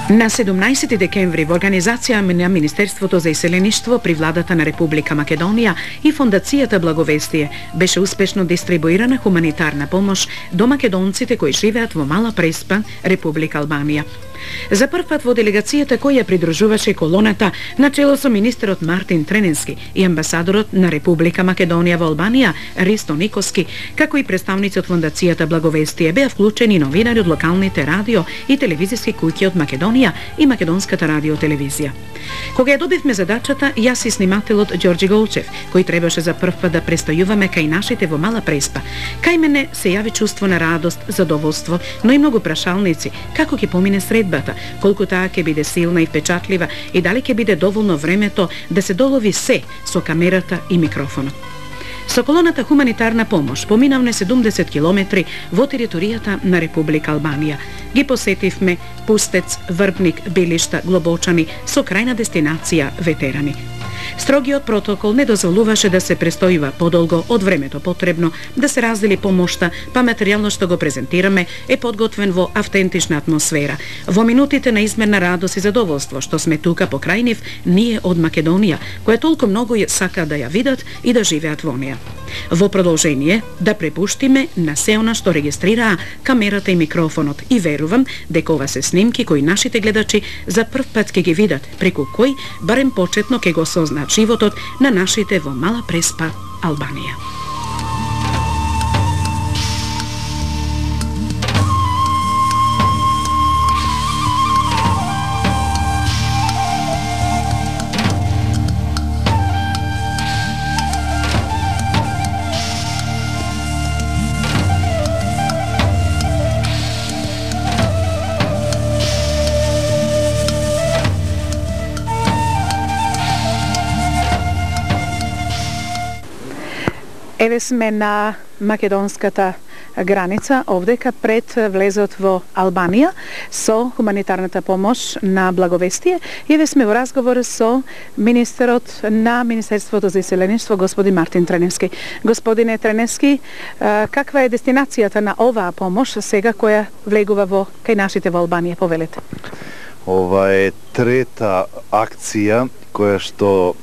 На 17 декември во организација на Министерството за иселеништво при владата на Република Македонија и Фондацијата Благовестие беше успешно дистрибуирана хуманитарна помош до македонците кои живеат во Мала Преспа, Република Албанија. За прв пат во делегацијата која придружуваше колоната на чело со министерот Мартин Трененски и амбасадорот на Република Македонија во Албанија Ристо Никоски, како и представници од Фондацијата Благовестие, беа вклучени новинари од локалните радио и телевизиски куќи од Македонија и Македонската радиотелевизија. Кога ја добивме задачата, јас и снимателот Ѓорѓи Голчев, кој требаше за прв пат да престојуваме кај нашите во Мала Преспа, кај мене се јави чувство на радост, задоволство, но и многу прашалници како ќе помине средбата, колку таа ќе биде силна и впечатлива и дали ќе биде доволно времето да се долови се со камерата и микрофонот. Со колоната хуманитарна помош поминавме 70 километри во територијата на Република Албанија. Ги посетивме Пустец, Врбник, Билишта, Глобочани со крајна дестинација Ветерани. Строгиот протокол не дозволуваше да се престојува подолго од времето потребно да се раздели помошта, па материјално што го презентираме е подготвен во автентична атмосфера. Во минутите на измерна радост и задоволство што сме тука покрај нив, ние од Македонија, која толку многу сака да ја видат и да живеат во неа. Во продолжение да препуштиме на се она што регистрираа камерата и микрофонот и верувам дека ова се снимки кои нашите гледачи за прв пат ќе ги видат, преку кои барем почетно ќе го сознаат животот на нашите во Мала Преспа, Албанија. Еве сме на македонската граница, овдека пред влезот во Албанија со хуманитарната помош на Благовестие. Еве сме во разговор со министерот на Министерството за иселеништво, господин Мартин Трененски. Господине Трененски, каква е дестинацијата на оваа помош сега која влегува во кај нашите во Албанија, повелете? Ова е трета акција која што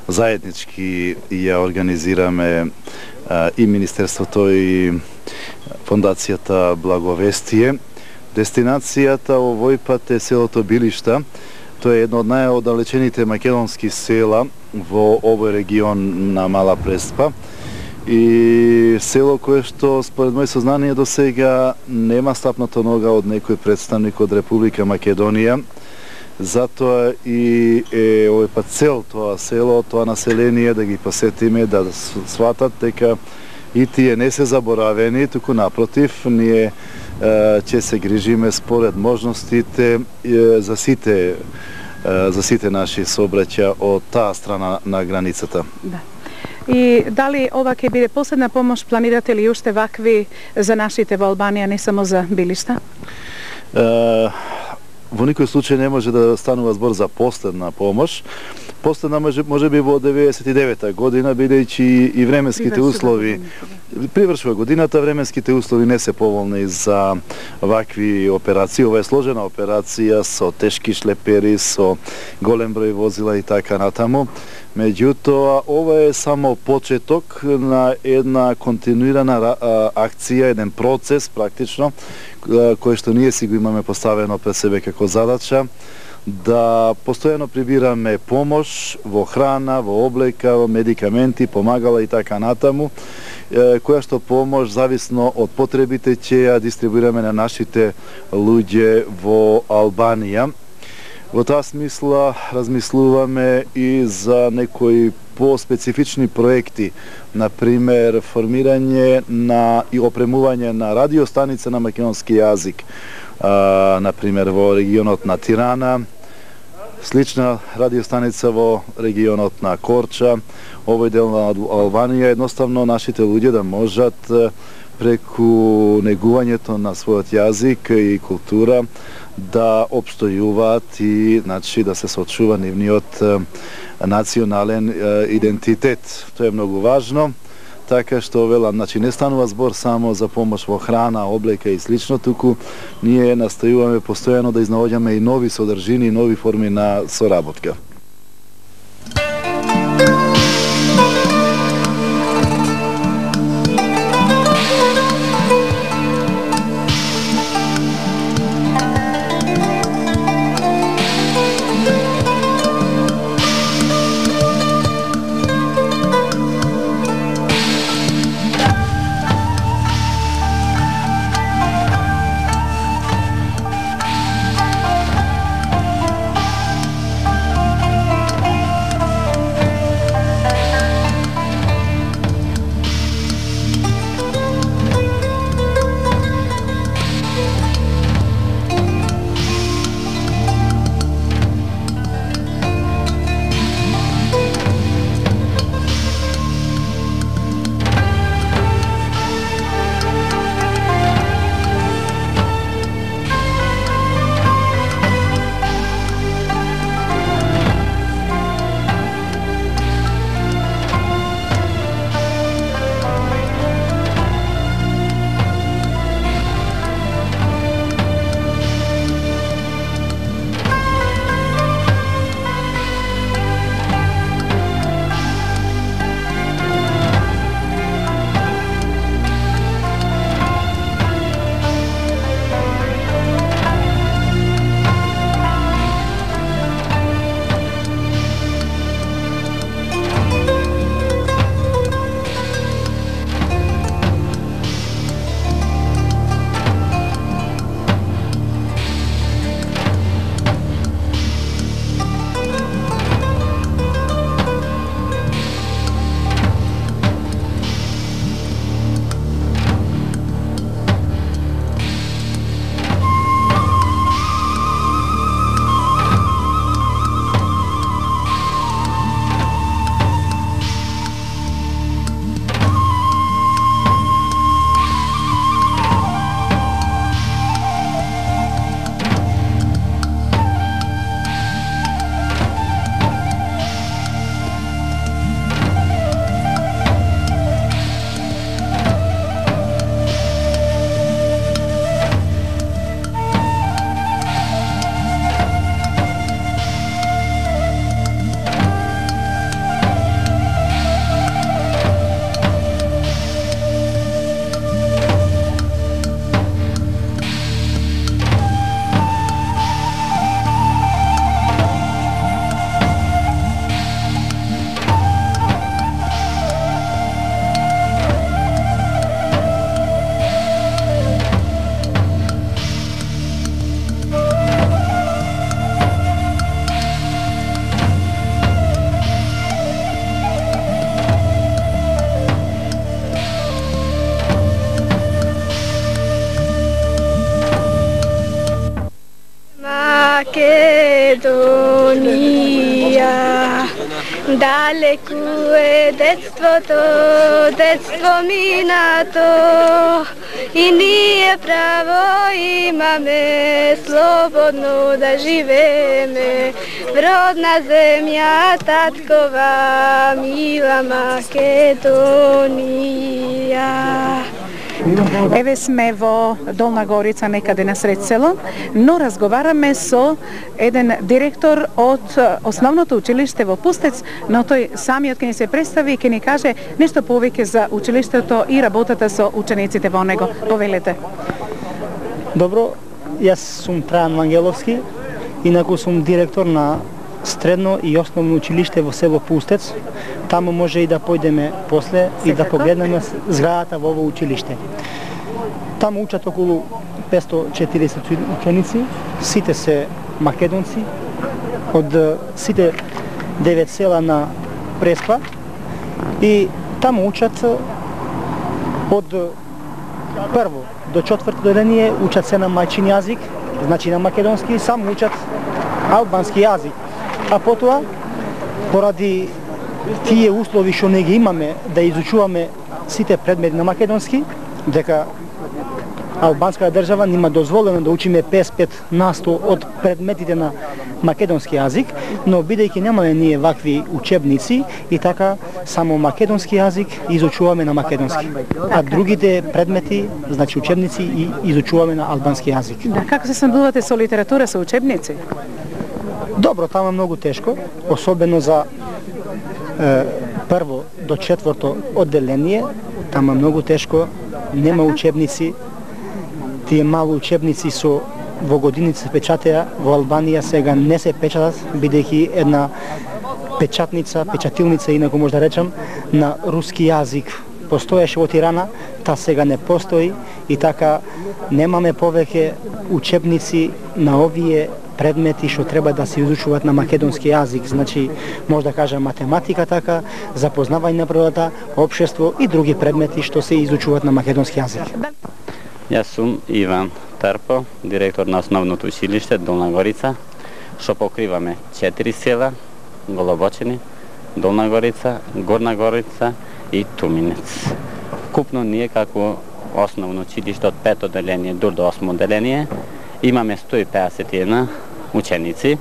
заеднички ја организираме и Министерството и Фондацијата Благовестие. Дестинацијата овој пат е селото Билишта. Тоа е едно од најоддалечените македонски села во овој регион на Мала Преспа. И село кое што според мој сознание до сега нема стапната нога од некој представник од Република Македонија. Затоа и е овој пат цел тоа село, тоа население да ги посетиме, да сватат дека и тие не се заборавени, туку напротив, ние ќе се грижиме според можностите за сите наши сообраќаја од таа страна на границата. Да. И дали ова ќе биде последна помош, планирате ли уште вакви за нашите во Албанија, не само за Билишта? Во никој случај не може да станува збор за последна помош. Последна може би во 99-та година, бидејќи и временските услови привршува годината, временските услови не се поволни за вакви операции. Ова е сложена операција со тешки шлепери, со голем број возила и така натаму. Меѓутоа, ова е само почеток на една континуирана акција, еден процес практично, кој што ние си го имаме поставено пред себе како задача, да постојано прибираме помош во храна, во облека, во медикаменти, помагала и така натаму, која што помош зависно од потребите ќе ја дистрибуираме на нашите луѓе во Албанија. Во таа смисла размислуваме и за некои по-специфични проекти, например формирање и опремување на радиостаница на македонски јазик, например во регионот на Тирана, слична радиостаница во регионот на Корча, овој дел на Албанија, едноставно нашите луѓе да можат преку негувањето на својот јазик и култура да опстојуваат и да се сочува нивниот национален идентитет. Тоа е многу важно. така што велам, значи не станува збор само за помош во храна, облека и слично, туку ние настојуваме постојано да изнаоѓаме и нови содржини и нови форми на соработка. Македонија, далеку е детството, детство минато, и ние право имаме слободно да живееме в родна земја таткова, мила Македонија. Еве сме во Долна Горица, некаде насред село, но разговараме со еден директор од основното училиште во Пустец, но тој самиот ќе ни се представи и ќе ни каже нешто повеќе за училиштето и работата со учениците во него. Повелете. Добро, јас сум Трајан Вангеловски, инаку сум директор на средно и основно училиште во село Пустец. Таму може и да појдеме после и да погледнеме зградата во ово училиште. Таму учат околу 540 ученици, сите се македонци, од сите 9 села на Преспа, и таму учат од прво до четврто деление учат се на мајчин јазик, значи на македонски, само учат албански јазик. А потоа, поради тие услови што не ги имаме да изучуваме сите предмети на македонски, дека албанската држава нима дозволено да учиме 55% од предметите на македонски јазик, но бидејќи немаме ние вакви учебници и така само македонски јазик изучуваме на македонски. А другите предмети, значи учебници, и изучуваме на албански јазик. Да, како се снабдувате со литература, со учебници? Добро, тamo е многу тешко, особено за прво до четврто одделение, тamo е многу тешко, нема учебници. Тие мало учебници со во годиници се печатеа во Албанија сега не се печатат, бидејќи една печатница, печатилница, инаку може да речам, на руски јазик постоеше во Тирана, та сега не постои и така немаме повеќе учебници на овие предмети што треба да се изучуваат на македонски јазик, значи може да кажам математика така, запознавање на природата, општество и други предмети што се изучуваат на македонски јазик. Јас сум Иван Тарпо, директор на основното училиште Долна Горица, што покриваме 4 села: Голобочини, Долна Горица, Горна Горица и Туминец. Купно ние како основно училиште од 5 одделение до 8 одделение имаме 151 ученици,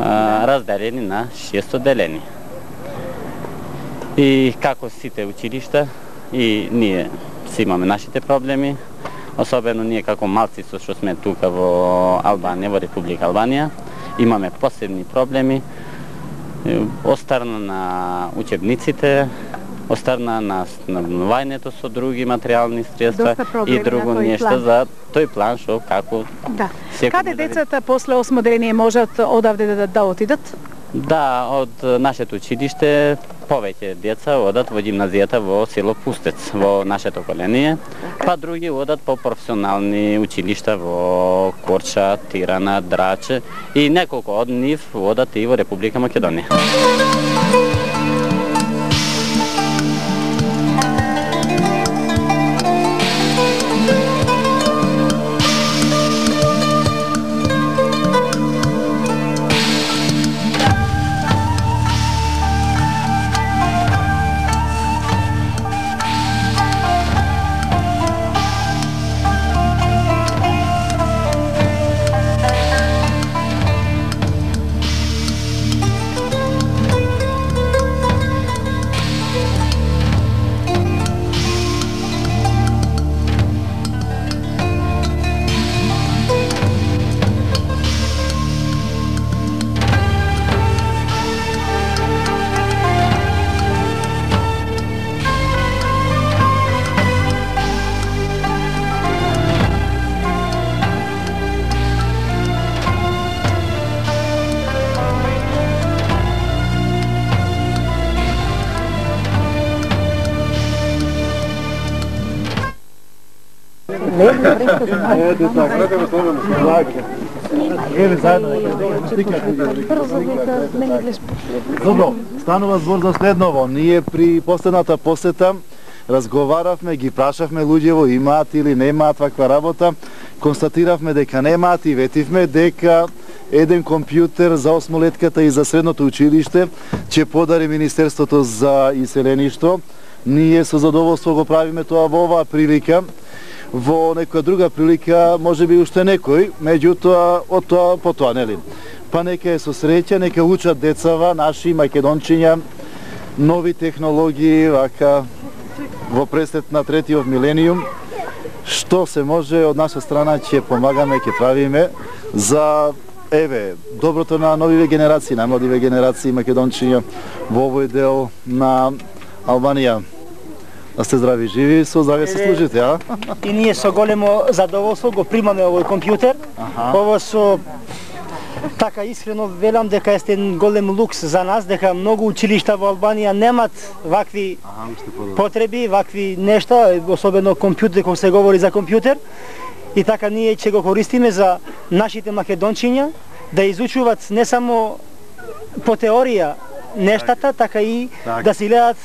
разделени на 6 одделени. И како сите училишта и ние си имаме нашите проблеми, особено ние како малци што сме тука во Албанија, во Република Албанија, имаме посебни проблеми, остарна на учебниците, остарна на снабдувањето со други материјални средства и друго нешто за тој план што како... Да. Каде децата после 8 одделение можат одавде да отидат? Да, од нашето училиште повеќе деца одат во гимназијата во село Пустец, во нашето коление, па други одат по професионални училишта во Корча, Тирана, Драч и неколку од нив одат и во Република Македонија. Добро, станува збор за следново. Ние при последната посета разговаравме, ги прашавме луѓево имаат или немаат ваква работа. Констатиравме дека немаат и ветивме дека еден компјутер за осмолетката и за средното училиште ќе подари Министерството за иселеништво. Ние со задоволство го правиме тоа во оваа прилика. Во некоја друга прилика, може би уште некој, меѓутоа, од тоа по тоа, нели? Па нека е со среќа, нека учат децава, наши македончиња, нови технологии, вака, во пресет на третиот милениум, што се може од наша страна ќе помагаме, ќе правиме за, еве, доброто на новиве генерации, на младиве генерации македончиња во овој дел на Албанија. Да сте здрави, живи, со здравје се служите, а? И ние со големо задоволство го примаме овој компјутер. Ова со така искрено велам дека е голем лукс за нас, дека многу училишта во Албанија немат вакви потреби, вакви нешта, особено компјутер, кога се говори за компјутер. И така ние ќе го користиме за нашите македончиња да изучуваат не само по теорија нештата, така и да си гледаат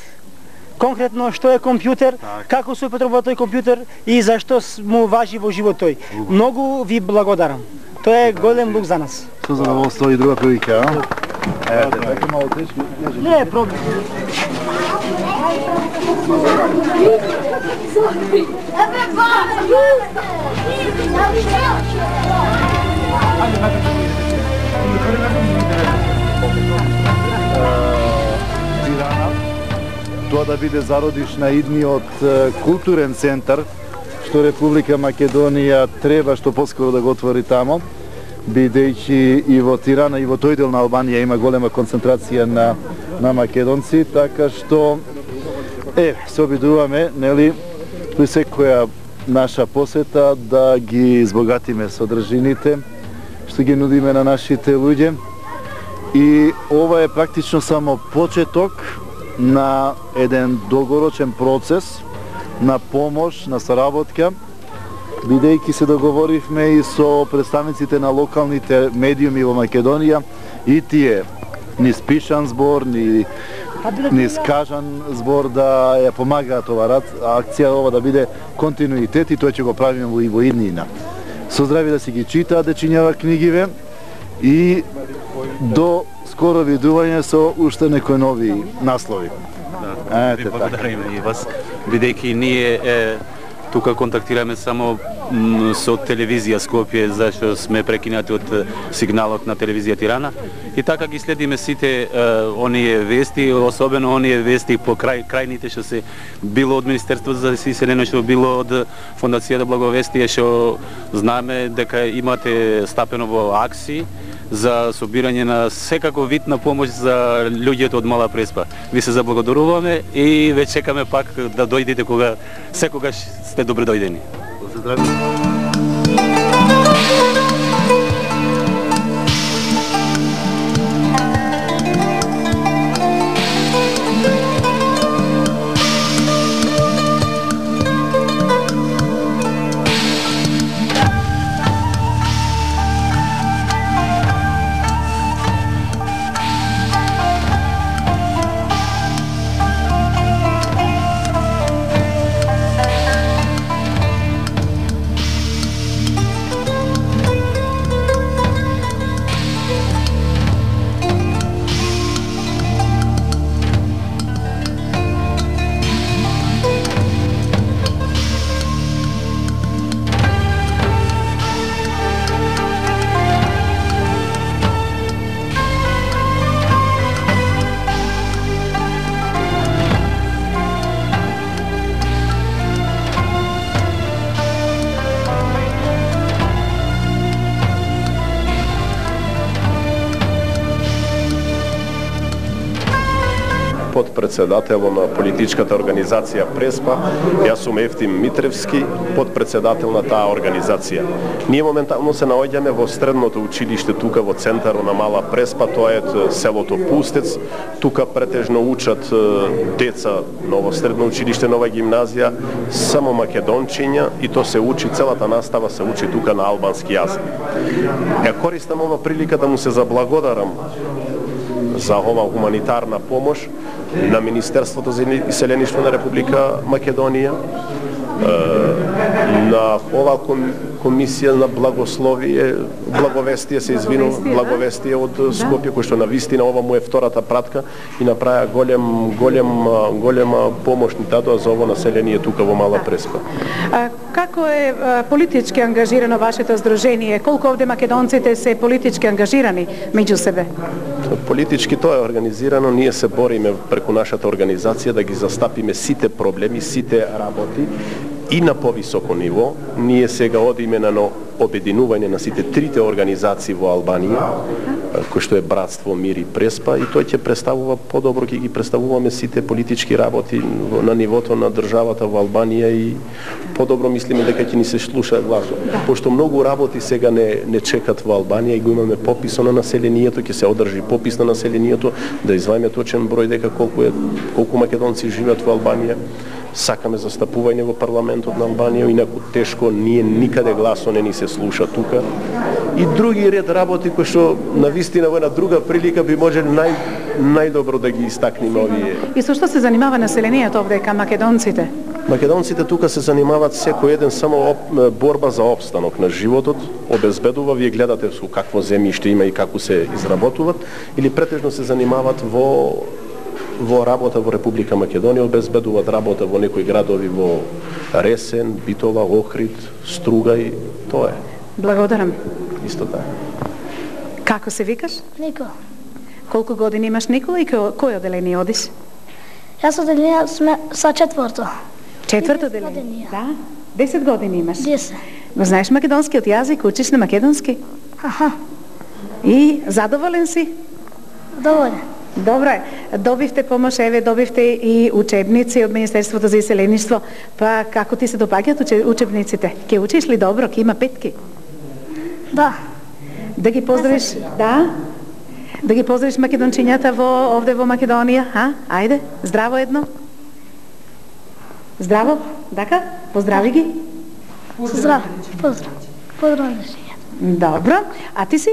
конкретно што е компјутер, како се употребува тој компјутер и зашто му важи во живот тој. Многу ви благодарам. Тоа е голем лук за нас. Со задоволство и друга прилика, а? Еве, така малку тешко. Не е проблем. Тирана, тоа да биде зародиш на идниот културен центар, што Република Македонија треба што поскоро да го отвори тамо, бидејќи и во Тирана и во тој дел на Албанија има голема концентрација на македонци, така што се обидуваме, нели, при секоја наша посета да ги избогатиме содржините што ги нудиме на нашите луѓе. И ова е практично само почеток на еден долгорочен процес на помош, на соработка, бидејќи се договоривме и со представниците на локалните медиуми во Македонија, и тие ни спишан збор, ни скажан збор да ја помагаат ова акција, ова да биде континуитет, и тоа ќе го правиме во иднина. Со здрави да си ги читаат дечињава книгиве и до скоро видување со уште некои нови наслови. Ви благодариме и вас, бидејќи ние тука контактираме само со телевизија Скопје, зашто сме прекинати од сигналот на телевизија Тирана, и така ги следиме сите оние вести, особено оние вести по крајните што се било од Министерството за иселеништво, било од Фондацијата Благовестие, што знаме дека имате стапено во акции за собирање на секаков вид на помош за луѓето од Мала Преспа. Ви се заблагодаруваме и ве чекаме пак да дојдете кога секогаш сте добре дојдени. Подпредседател на политичката организација Преспа, јас сум Ефтим Митревски, подпредседател на таа организација. Ние моментално се наоѓаме во средното училиште тука во центарот на Мала Преспа, тоа е селото Пустец. Тука претежно учат деца на ово средно училиште, нова гимназија, само македончиња, и то се учи, целата настава се учи тука на албански јазик. Користам ова прилика да му се заблагодарам за ова хуманитарна помош на Министерството за иселеништво на Република Македонија, на ова комисија на благовестие, се извинувам, благовестие од Скопје, кој што навистина ова му е втората пратка и направи голема помош ни дадоа за ово население тука во Мала Преспа. Како е политички ангажирано вашето здружение? Колку овде македонците се политички ангажирани меѓу себе? Политички тоа е организирано, ние се бориме преку нашата организација да ги застапиме сите проблеми, сите работи и на повисоко ниво. Ние сега одиме на обединување на сите трите организации во Албанија, кој што е Братство, Мир и Преспа, и тој ќе представува подобро, ќе ги представуваме сите политички работи на нивото на државата во Албанија, и подобро мислиме дека ќе ни се слуша гласот. Пошто многу работи сега не чекат во Албанија и го имаме пописо на населението, ќе се одржи попис на населението, да извајме точен број дека колку македонци живеат во Албанија. Сакаме застапување во парламентот на Албанија, инаку тешко, ние никаде гласо не ни се слуша тука. И други ред работи кои што навистина во една друга прилика би можеле најдобро да ги истакнеме овие. И со што се занимава населението овде македонците? Македонците тука се занимаваат секој еден само борба за опстанок на животот, обезбедува, вие гледате со какво земјиште има и како се изработуваат, или претежно се занимаваат во во работа во Република Македонија, обезбедуваат работа во некои градови во Ресен, Битола, Охрид, Стругај, тоа е. Благодарам. Исто така. Како се викаш? Никола. Колку години имаш, Никола, и кој оделение одиш? Јас оделение сме са четврто. Четврто 10 оделение? години, Да. 10 години имаш? 10. Го знаеш македонскиот јазик, учиш на македонски? Аха, И задоволен си? доволен. Добре, добивте помош, еве добивте и учебници од Министерството за иселеништво. Па како ти се допаѓаат учебниците? Ке учиш ли добро? Ке има петки? Да. Да ги поздравиш, да? Да ги поздравиш македончињата овде во Македонија, а? Ајде, здраво едно. Здраво, дака? Поздрави ги. Здрав. Поздрав. Поздрав на женјата. Добро, а ти си?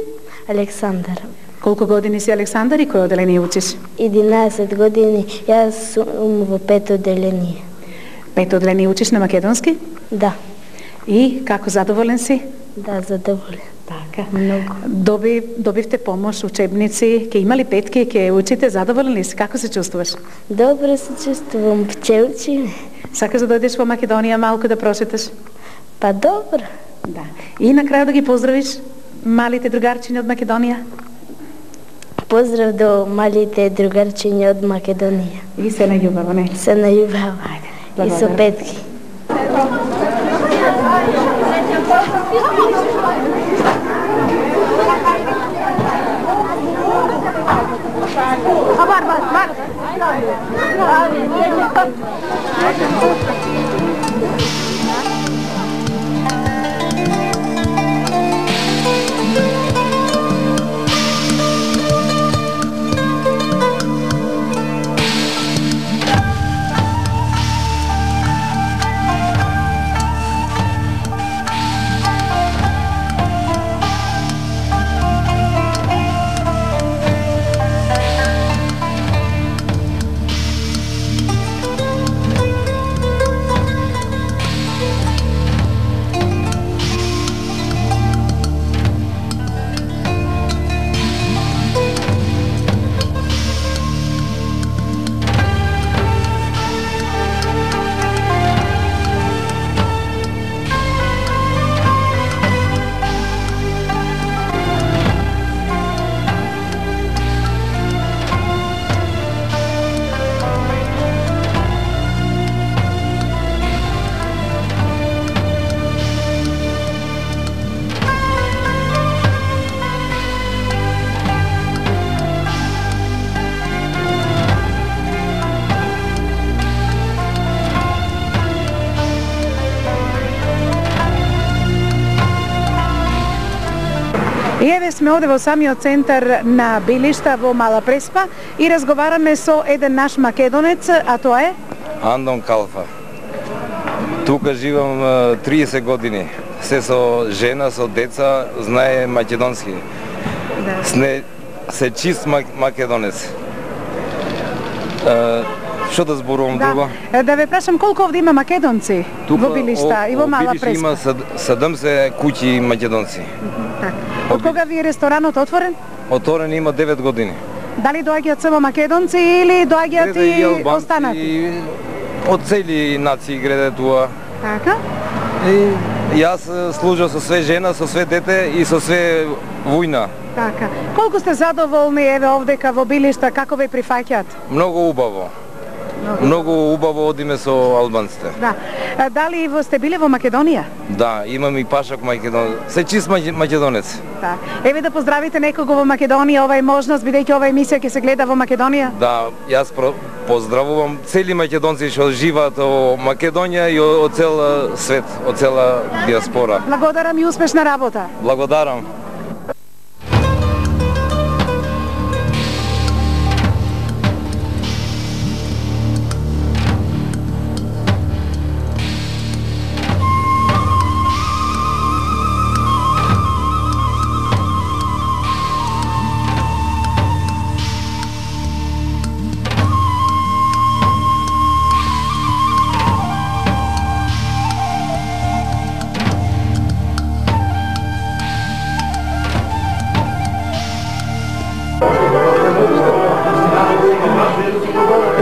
Александар. Колку години си, Александар, и кој оделение учиш? 11 години. Јас сум во пето оделение. Пето оделение учиш на македонски? Да. И како задоволен си? Да, задоволен. Така. Многу. Добивте помош, учебници, ке има ли петки, ке учите, задоволен ли си? Како се чувствуваш? Добро се чувствувам, че учиме. Сакаш да дојдеш во Македонија малку да прошеташ? Па добро. Да. И на крај да ги поздравиш малите другарчиња од Македонија. Поздрав до малите другарчиња од Македонија. И се најубаво, не? Се најубаво. И со благодарам. петки. И еве сме овде во самиот центар на Билишта во Мала Преспа и разговараме со еден наш македонец, а тоа е? Андон Калфа. Тука живам 30 години. Се со жена, со деца, знае македонски. Да. Се чист македонец. Што да зборувам друго? Да ве прашам колку овде има македонци во Билишта и во Мала Билишта Преспа? има 70 куќи македонци. Така. Од кога ви е ресторанот отворен? Отворен има 9 години. Дали доаѓаат само македонци или доаѓаат и останати? И од цели нации граде туа. Така? И јас служам со све жена, со све дете и со све војна. Така. Колку сте задоволни еве овдека во Билишта, како ве прифаќаат? Многу убаво. Многу убаво одиме со албанците. Да. Дали сте биле во Македонија? Да, имам и пашак македонец. Се чист македонец. Да. Еве да поздравите некого во Македонија, ова е можност, бидејќи ова емисија ќе се гледа во Македонија. Да, јас поздравувам цели македонци што живеат во Македонија и од цел свет, од цела диаспора. Благодарам и успешна работа. Благодарам.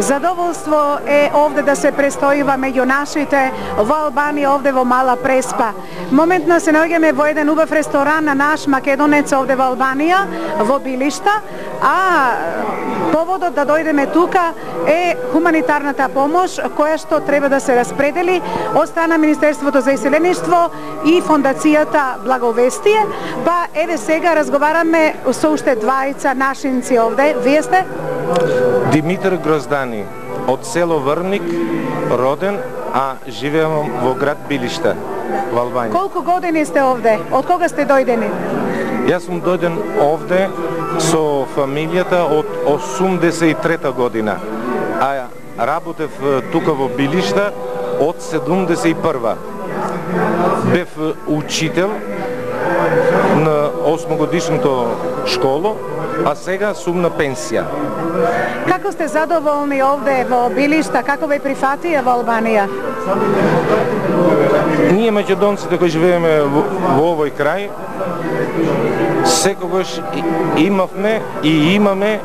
Задоволство е овде да се престојува меѓу нашите во Албанија, овде во Мала Преспа. Моментно се наоѓаме во еден убав ресторан на наш македонец овде во Албанија, во Билишта, а поводот да дојдеме тука е хуманитарната помош која што треба да се распредели од страна Министерството за иселеништво и Фондацијата Благовестие. Па еве сега разговараме со уште двајца нашинци овде. Вие сте? Димитар Гроздани, од село Врвник, роден, а живеам во град Билишта, во Албанија. Колку години сте овде? Од кога сте дојдени? Јас сум дојден овде со фамилијата од 83-та година, а работев тука во Билишта од 71-ва. Бев учител на 8-годишното школо, а сега сум на пенсија. Како сте задоволни овде во Билишта? Како ве прифатија во Албанија? Ние македонците кои живееме во овој крај, секогаш имавме и имаме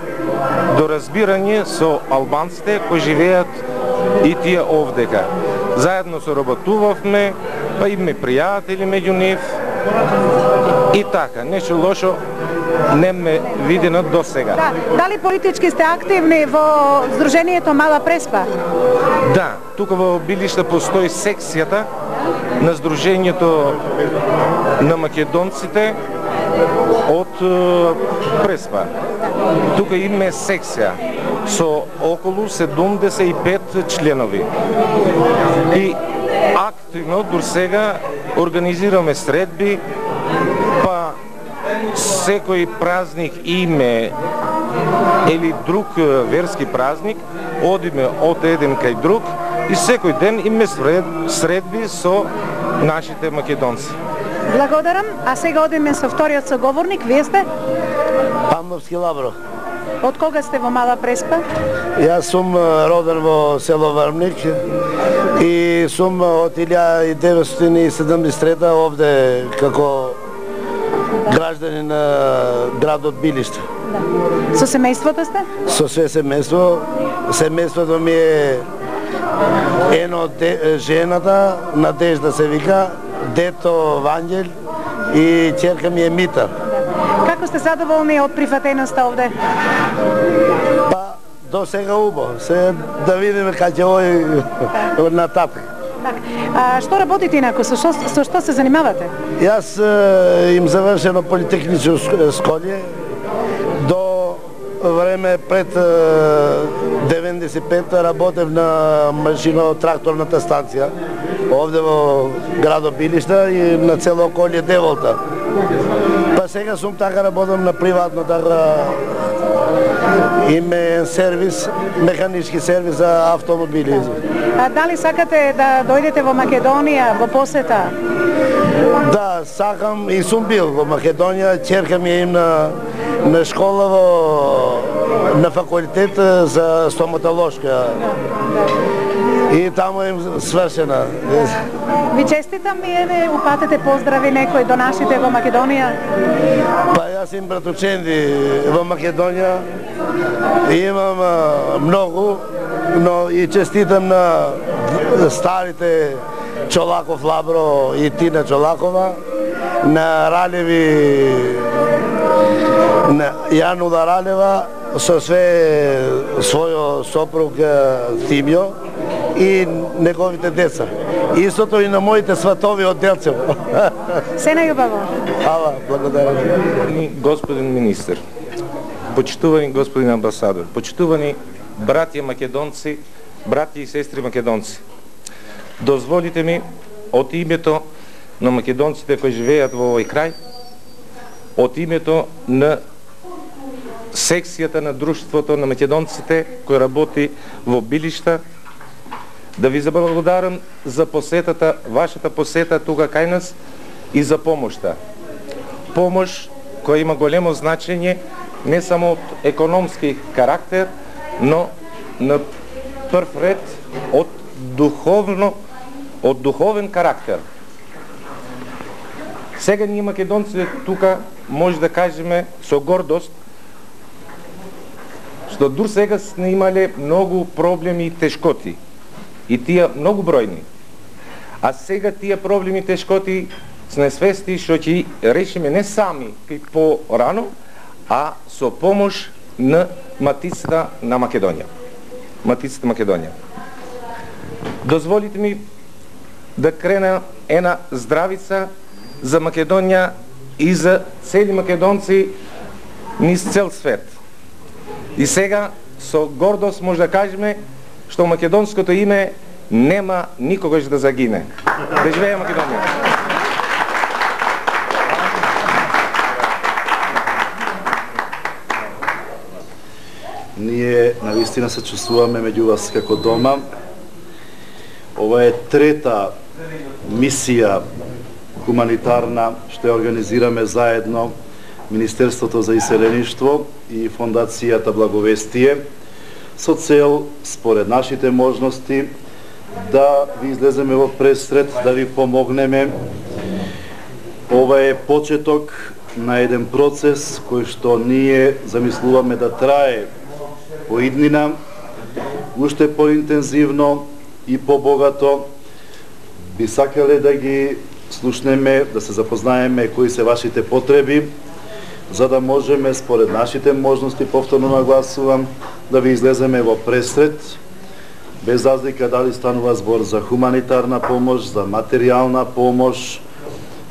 доразбирање со албанците кои живеат и тие овдека. Заедно соработувавме, па имаме пријатели меѓу нив и така, нешто лошо не ме видено до сега. Да. Дали политички сте активни во Сдруженијето Мала Преспа? Да, тука во Билишта постои секцијата на Сдруженијето на македонците од Преспа. Тука има секција со околу 75 членови. И активно до сега организираме средби, па секој празник име или друг верски празник, одиме од еден кај друг и секој ден име средби со нашите македонци. Благодарам, а сега одиме со вториот соговорник. Вие сте? Памновски Лабро. Од кога сте во Мала Преспа? Јас сум роден во село Врвник и сум од 1973 овде како гражданин на градот Билишта. Да. Со семејството сте? Со све семејство. Семејството ми е ено жената, Надежда се вика, дето Ванјел и ќерка ми е Мита. Како сте задоволни од прифатеноста овде? Па, до сега убаво. Се да видиме кај ќе оди нататък. А што работите инаку? Со што се занимавате? Јас им завршено политехничко школе до време пред 95 работев на машино-тракторната станција овде во градот Билишта и на цело околје Деволта. Па сега сум така работам на приватно, така име сервис, механички сервис за автомобили. А дали сакате да дојдете во Македонија во посета? Да, сакам и сум бил во Македонија, ќерка ми е на школа на факултет за стоматолошка. И таму им свршена. Ви честитам и еве упатете поздрави некој до нашите во Македонија. Па јас им братученди во Македонија. Имам многу, но и честитам на старите Чолаков Лабро и Тина Чолакова, на Ралеви, на Јанула Ралева со све својо сопруг Тимјо и неговите деца. Истото и на моите сватови од Делцево. Се најубаво. Ала, благодарам. Господин министр, почитувани господин амбасадор, почитувани братја македонци, братја и сестри македонци, дозволите ми од името на македонците кои живеат во овој крај, од името на секцијата на Друштвото на македонците кој работи во Билишта, да ви заблагодарам за посетата, вашата посета тука кај нас и за помошта. Помош која има големо значење не само од економски карактер, но на прв ред од духовен карактер. Сега ние македонците тука може да кажеме со гордост што дур сега сме имале многу проблеми и тешкоти. И тие многу бројни. А сега тие проблеми и тешкоти сме свести што ќе решиме не сами кај по-рано, а со помош на Матицата на Македонија. Матицата Македонија. Дозволите ми да крена една здравица за Македонија и за цели македонци низ цел свет. И сега со гордост може да кажеме што македонското име нема никогаш да загине. Да живее Македонија! Ние навистина се чувствуваме меѓу вас како дома. Ова е трета мисија хуманитарна што ја организираме заедно Министерството за иселеништво и Фондацијата Благовестие со цел, според нашите можности, да ви излеземе во пресред, да ви помогнеме. Ова е почеток на еден процес кој што ние замислуваме да трае по иднина, уште поинтензивно и побогато. Би сакале да ги слушнеме, да се запознаеме кои се вашите потреби, за да можеме според нашите можности, повторно нагласувам, да ви излеземе во пресред, без разлика дали станува збор за хуманитарна помош, за материјална помош.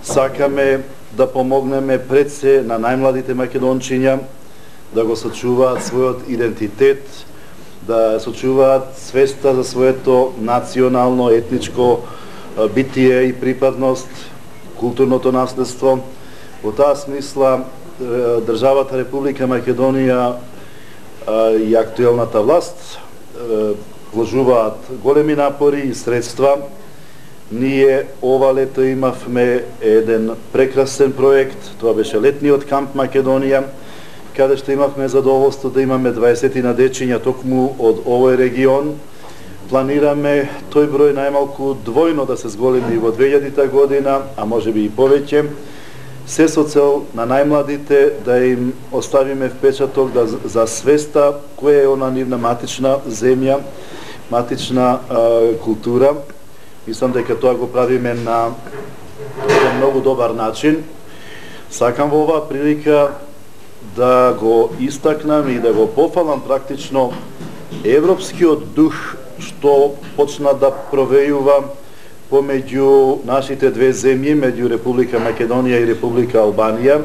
Сакаме да помогнеме пред се на најмладите македончиња да го сочуваат својот идентитет, да сочуваат свеста за своето национално, етничко битие и припадност, културното наследство. Во таа смисла, државата Република Македонија и актуелната власт вложуваат големи напори и средства. Ние ова лето имавме еден прекрасен проект, тоа беше летниот камп Македонија, каде што имавме задоволство да имаме 20 на дечиња токму од овој регион. Планираме тој број најмалку двојно да се зголеми во 2000 година, а може би и повеќе, се со цел на најмладите да им оставиме впечаток за свеста која е она нивна матична земја, матична култура. Мислам дека тоа го правиме на еден многу добар начин. Сакам во оваа прилика да го истакнам и да го пофалам практично европскиот дух што почна да провејува помеѓу нашите две земји, меѓу Република Македонија и Република Албанија,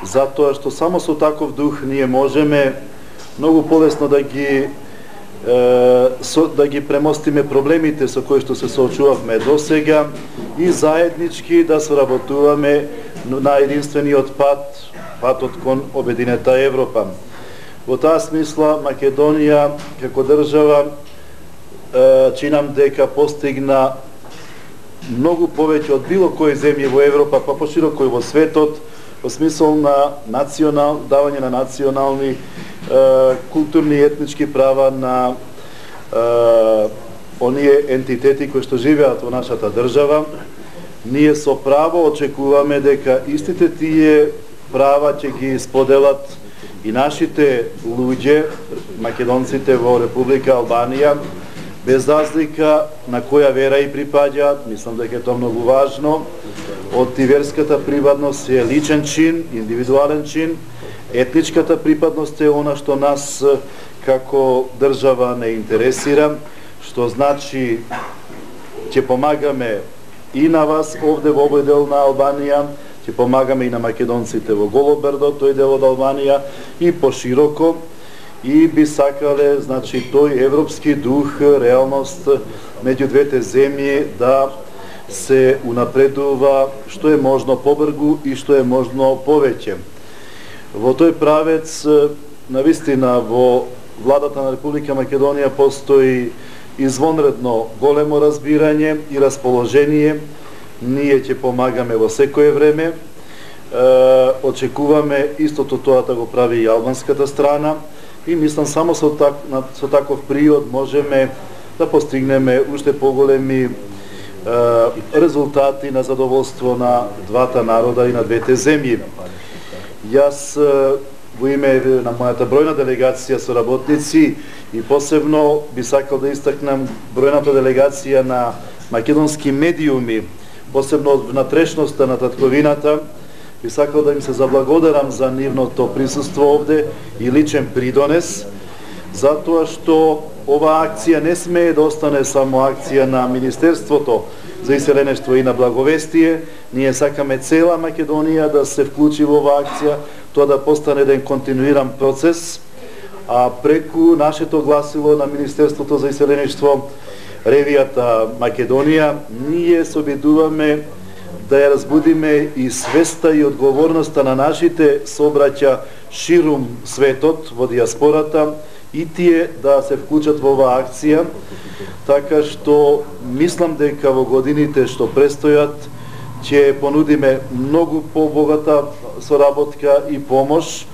затоа што само со таков дух ние можеме многу полесно да ги премостиме проблемите со кои што се соочувавме досега и заеднички да соработуваме на единствениот патот кон обединета Европа. Во таа смисла Македонија како држава чинам дека постигна многу повеќе од било кој земји во Европа, па пошироко и во светот, во смисол на давање на национални, културни и етнички права на оние ентитети кои што живеат во нашата држава. Ние со право очекуваме дека истите тие права ќе ги споделат и нашите луѓе, македонците во Република Албанија, без разлика на која вера и припаѓаат. Мислам дека е тоа многу важно. Од верската припадност е личен чин, индивидуален чин. Етничката припадност е она што нас како држава не интересира, што значи ќе помагаме и на вас овде во овој дел на Албанија, ќе помагаме и на македонците во Голобрдо, тој дел од Албанија и пошироко. И би сакале, значи, тој европски дух, реалност меѓу двете земји да се унапредува што е можно побргу и што е можно повеќе. Во тој правец, навистина, во владата на Република Македонија постои извонредно големо разбирање и расположение. Ние ќе помагаме во секое време. Очекуваме истото тоа да го прави и албанската страна. И мислам само со таков приод можеме да постигнеме уште поголеми резултати на задоволство на двата народа и на двете земји. Јас во име на мојата бројна делегација со работници и посебно би сакал да истакнам бројната делегација на македонски медиуми, посебно од внатрешноста на татковината, би сакал да им се заблагодарам за нивното присуство овде и личен придонес, затоа што оваа акција не смее да остане само акција на Министерството за иселештво и на благовестие. Ние сакаме цела Македонија да се вклучи во оваа акција, тоа да постане еден континуиран процес, а преку нашето гласило на Министерството за иселештво, ревијата Македонија, ние се обидуваме да ја разбудиме и свеста и одговорноста на нашите собраќа ширум светот во диаспората и тие да се вклучат во оваа акција, така што мислам дека во годините што престојат ќе понудиме многу побогата соработка и помош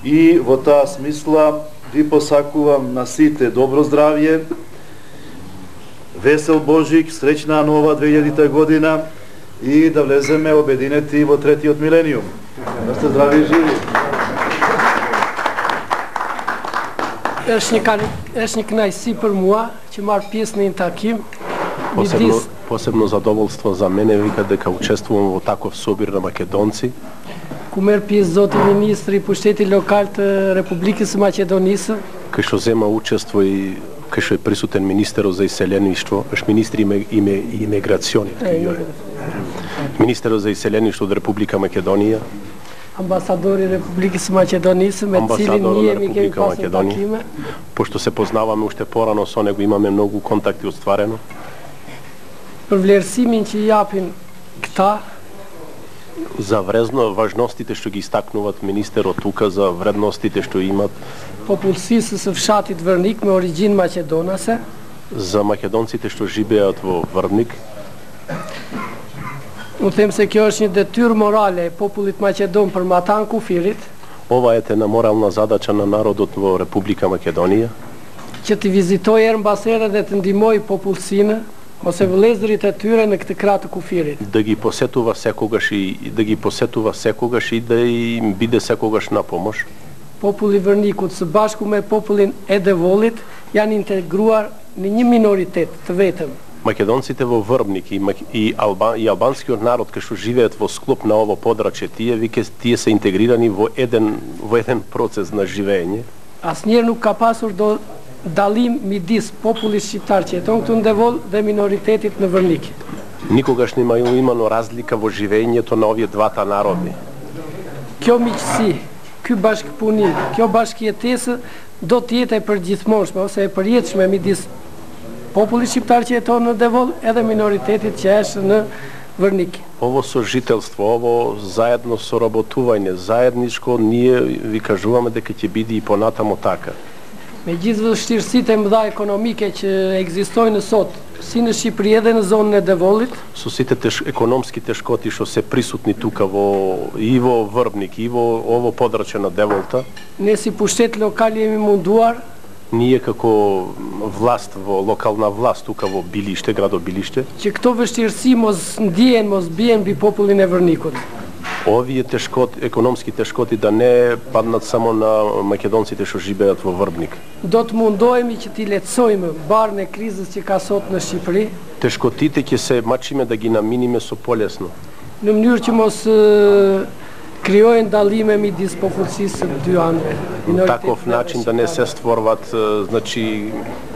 и во таа смисла ви посакувам на сите добро здравје, весел Божик, среќна нова 2000 година и да влеземе обединети во третиот милениум. Да сте здрави и живи. Është një kënaqësi për mua që marr pjesë në një takim. Posebno zadovoljstvo za mene vika дека учествувам во таков собир на македонци. Ku merr pjesë zoti ministri i pushtetit lokal të Republikës së Maqedonisë. Кај што зема учество и кај што е присутен министерот за иселеништво, është министри и имиграциони. Министерот за иселеништво од Република Македонија. Амбасадори Републикës së Maqedonisë me cilin jemi kemi pasur takime. Пошто се познаваме уште порано со него, имаме многу контакти остварено. Për vlerësimin që japin këta, за важностите што ги истакнуваат министерот тука, за вредностите што имат popullsisë së fshatit Vërnik me origjinë maqedonase, за македонците што живеат во Врбник. Unë them se kjo është një detyrë morale e popullit maqedon për matan kufirit. Ова е една морална задача на народот во Република Македонија. Që të vizitojë ambasada dhe të ndihmojë popullsinë ose vëllezërit e tyre në këtë krah të kufirit. Да ги посетува секогаш и да им биде секогаш на помош. Populli i Vërnikut së bashku me popullin e Devollit janë integruar në një minoritet të vetëm. Македонците во Врбник и албанскиот народ кој што живеат во склоп на ово подрачје, тие се интегрирани во еден процес на живење. Asnjëherë nuk ka pasur dallim midis popullit shqiptar që jeton këtu në Devoll dhe minoritetit në Vërnik. Никогаш нема имано разлика во живењето на овие двата народи. Kjo miqësi, ky bashkëpunim, kjo bashkëjetesë do të jetë e përgjithmonshme ose e përjetshme midis popullit shqiptar që jeton në Devoll edhe minoritetit që është në Vërnik. Ово сожителство, ово заедно соработување, заедничко, ние ви кажуваме дека ќе биде и понатамо така. Me gjithë vështirësitë e mëdha ekonomike që ekzistojnë sot, si në Shqipëri edhe në zonën e Devollit, со сите економски тешкоти што се присутни тука и во Врбник и во ово подрачје на Деволта, ne si pushtet lokal jemi munduar ние како власт во локална власт тука во Билиште, градот Билиште, që këto vështirësi mos ndihen, mos bien mbi popullin e Vërnikut. Овие економски тешкоти да не паднат само на македонците што живеат во Врбник. Do të mundohemi që t'i lehtësojmë barën e krizës që ka sot në Shqipëri. Тешкотите ќе се мачиме да ги наминиме со полесно. Në mënyrë që mos krijohen dallime midis popullsisë së dy anëve. На таков начин да не се створуваат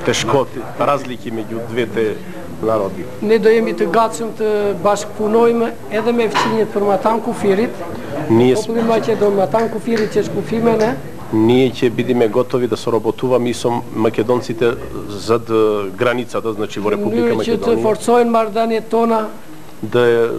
тешкоти, разлики меѓу двете народи. Ne do jemi të gatshëm të bashkëpunojmë edhe me fqinjet për Matan Kufirit. Popullin Maqedon, Matan Kufirit që është kufimene. Ние ќе бидеме готови да соработуваме и со македонците зад границата, значи во Република Македонија. Që të Македонија. forcojnë marrëdhëniet tona. Да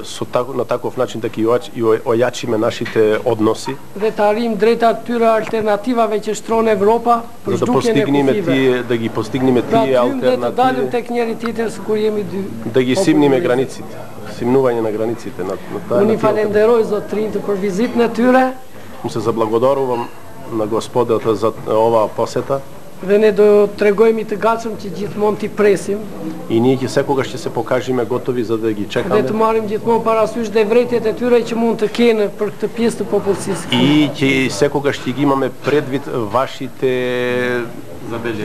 на таков начин да ги ојачиме нашите односи. Dhe të arrijmë drejt atyre alternativave që shtron Evropa për За да zhdukjen e постигнеме kufive. да ги постигнеме тие Pra të dalim алтернативи, tek njëri tjetër kur jemi dy. да ги симниме границите, симнување на границите на таа. Unë i falenderoj zotrinjtë për vizitën e tyre. Му се заблагодарувам на господата за оваа посета. Dhe ne do t'regojmë të gatshëm që gjithmonë t'i presim. И ние ќе секогаш ќе се покажеме готови за да ги Dhe чекаме. të marrim gjithmonë parasysh dhe vërejtjet e tyre që mund të kenë për këtë pjesë të popullsisë. И ќе секогаш ќе ги имаме предвид вашите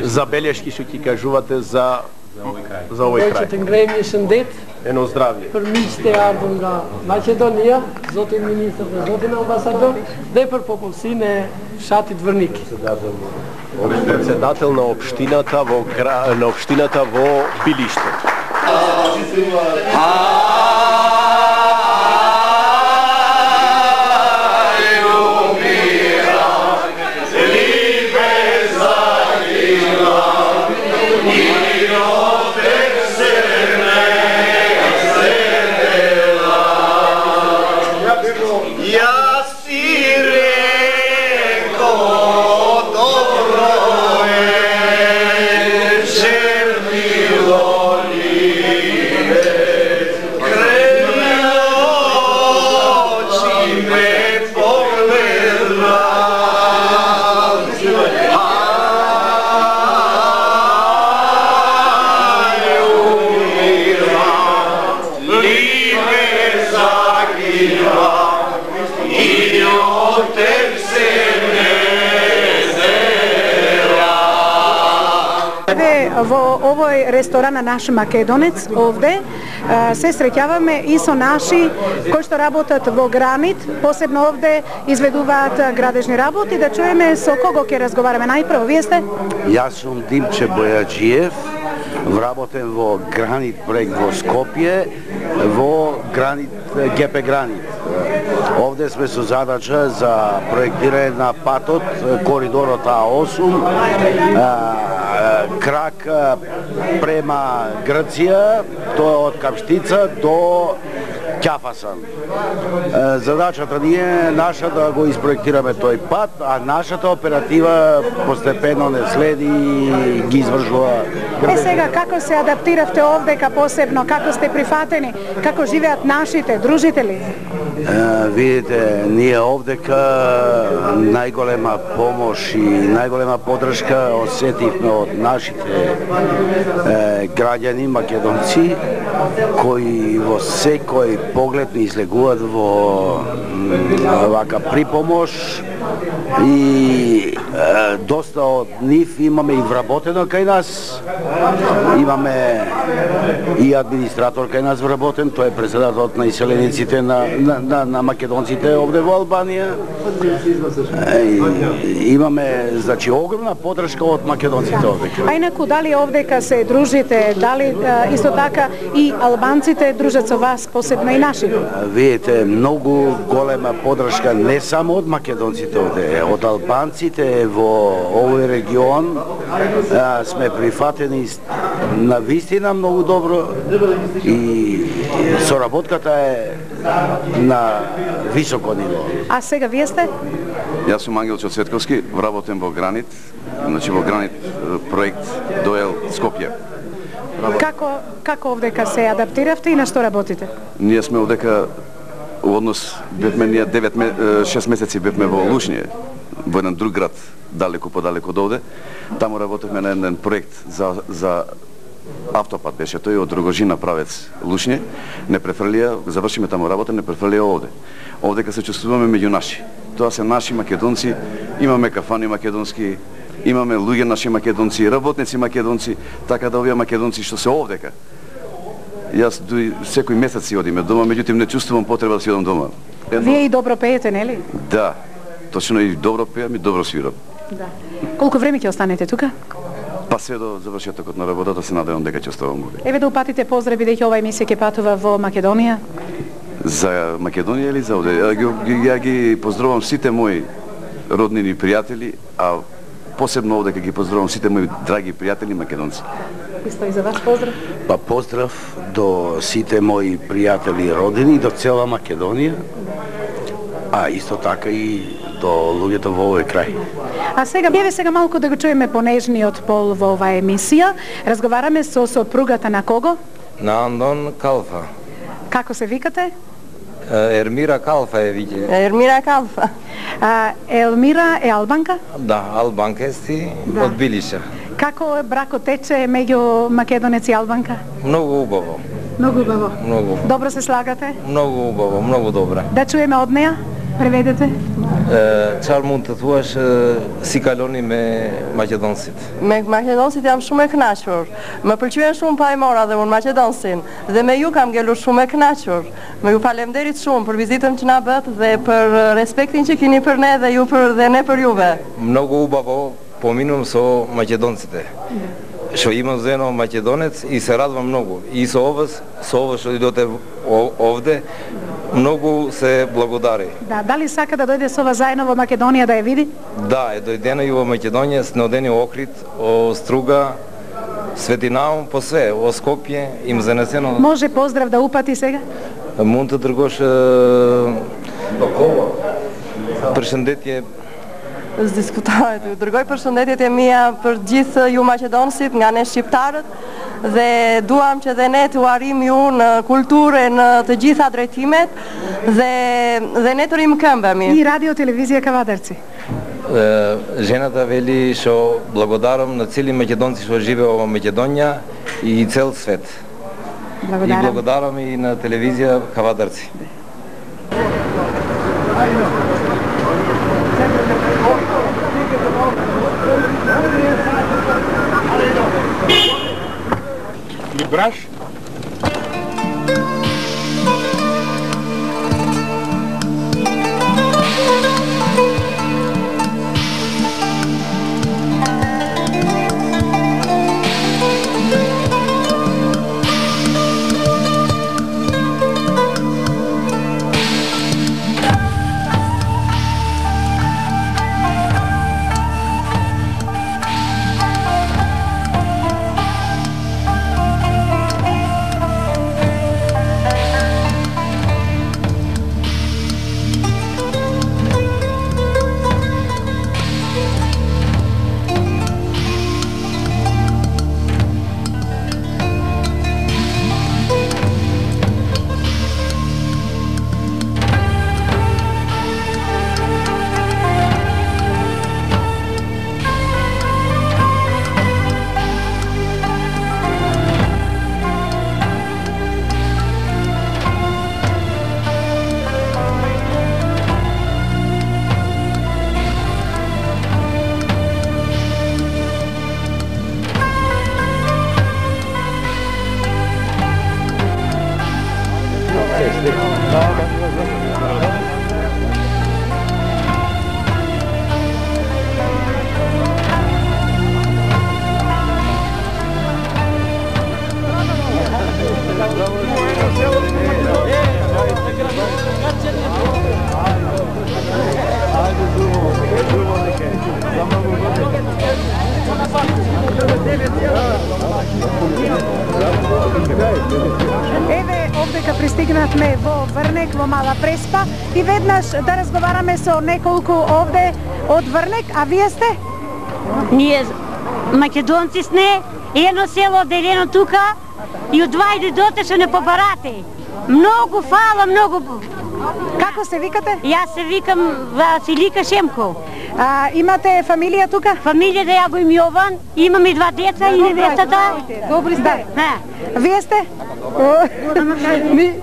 забелешки што ќе кажувате за овој Që të крај. ngrejmë një shëndet Едно здравје. për miqtë e ardhur nga Maqedonia, zotin ministër dhe zotin ambasador, dhe për popullsinë e fshatit Vërnik. Председател на општината во Билиште. Во овој ресторан на наш Македонец овде се среќаваме и со наши кои што работат во Гранит, посебно овде изведуваат градежни работи. Да чуеме со кого ќе разговараме најпрво. Вие сте? Јас сум Димче Бојаджиев, вработен во Гранит проект во Скопје, во Гранит, ГП Гранит. Овде сме со задача за проектирање на патот, коридорот А8, крак према Грција, тоа од Капштица до Ќафасан. Задачата ни е наша да го испроектираме тој пат, а нашата оператива постепено не следи и ги извршува. Сега, како се адаптиравте овдека посебно, како сте прифатени, како живеат нашите дружители? Видите, ние овдека најголема помош и најголема поддршка осетивме од нашите граѓани македонци, кои во секој поглед ни излегуваат во вака припомош и доста од нив имаме и вработено кај нас. Имаме и администратор кај нас вработен, тој е председателот на иселениците на македонците овде во Албанија. Имаме, значи, огромна поддршка од македонците овдека. А инаку, дали овдека се дружите, дали исто така и албанците дружат со вас, посебно и наши? Видите, многу голема поддршка не само од македонците овде, од албанците во овој регион. Сме прифатени на вистина многу добро и соработката е на високо ниво. А сега вие сте? Јас сум Ангелчо Цветковски, вработен во Гранит, значи во Гранит проект Доел Скопје. Како овдека се адаптиравте и на што работите? Ние сме овдека во однос бевме ние 6 месеци бевме во Лушње, во еден друг град, далеку подалеку од овде. Таму работевме на еден проект за автопат беше тој од Рогожина правец Лушње. Не префрлија, завршиме таму работа, не префрлија овде. Овдека се чувствуваме меѓу наши. Тоа се наши македонци, имаме кафани македонски, имаме луѓе наши македонци, работници македонци, така да овие македонци што се овдека. Јас секој месец си одиме дома, меѓутоа не чувствувам потреба да си одам дома. Вие и добро пеете, нели? Да, точно и добро пеам и добро свирам. Да. Колку време ќе останете тука? Па се до завршетокот на работата се надевам дека ќе оставам овде. Еве да упатите поздрав бидејќи ова емисија ќе патува во Македонија. За Македонија или за овде? Ја ги поздравувам сите мои роднини и пријатели, а посебно овде ги поздравувам сите мои драги пријатели македонци. Исто и за вас поздрав. Па поздрав до сите мои пријатели и родини, до цела Македонија, а исто така и до луѓето во овој крај. А сега, еве сега малку да го чуеме понежниот пол во оваа емисија. Разговараме со сопругата на кого? На Андон Калфа. Како се викате? Ермира Калфа е виќе. Ермира Калфа. Елмира е албанка? Да, албанка е од Билиша. Како бракот тече меѓу македонец и албанка? Многу убаво. Многу убаво. Многу. Добро се слагате? Многу убаво, многу добра. Да чуеме од неа? Преведете. Çfarë mund të thuash si kaloni me maqedonësit? Me maqedonësit jam shumë e kënaqur. Më pëlqyen shumë pajmora dhe unë maqedonsin. Dhe me ju kam ngelur shumë e kënaqur. Me ju falemderit shumë për vizitën që na bët dhe për respektin që keni për ne dhe ju dhe ne për juve. Mnogo ubavo, pominum so maqedoncите. Što imam zeno Makedonec i se radvam mnogo. I sa ovo što idete ovde, mnogo se благодари. Да, дали сака да дојде со ова заедно во Македонија да ја види? Да, е дојдено и во Македонија, снодени Охрид, о Струга, Светинаум, по све, о Скопје, им занесено. Може поздрав да упати сега? Мund të dërgosh përshëndetje. Diskutohet, ju dërgoj përshëndetjet e mia për gjithë ju maqedonësit nga ne shqiptarët dhe duam që dhe ne të uarim ju në kulturë, në të gjitha drejtimet dhe ne të rrim këmbëmi. И радио телевизија Кавадарци. Жената вели што благодарам на цели македонци што живеат во Македонија и цел свет. И благодарам и на телевизија Кавадарци. Браш? Еве, овдека пристигнатме во Врнек, во Мала Преспа и веднаш да разговараме со неколку овде од Врнек, а вие сте? Ние македонци сме, едно село отделено тука и од вајде дотешо не побарате. Многу фала, многу. Како се викате? Јас се викам Василика Шемко. Имате фамилија тука? Фамилијата ја го им Јован, имам и 2 деца и невестата. Добри сте. Вие сте? Ми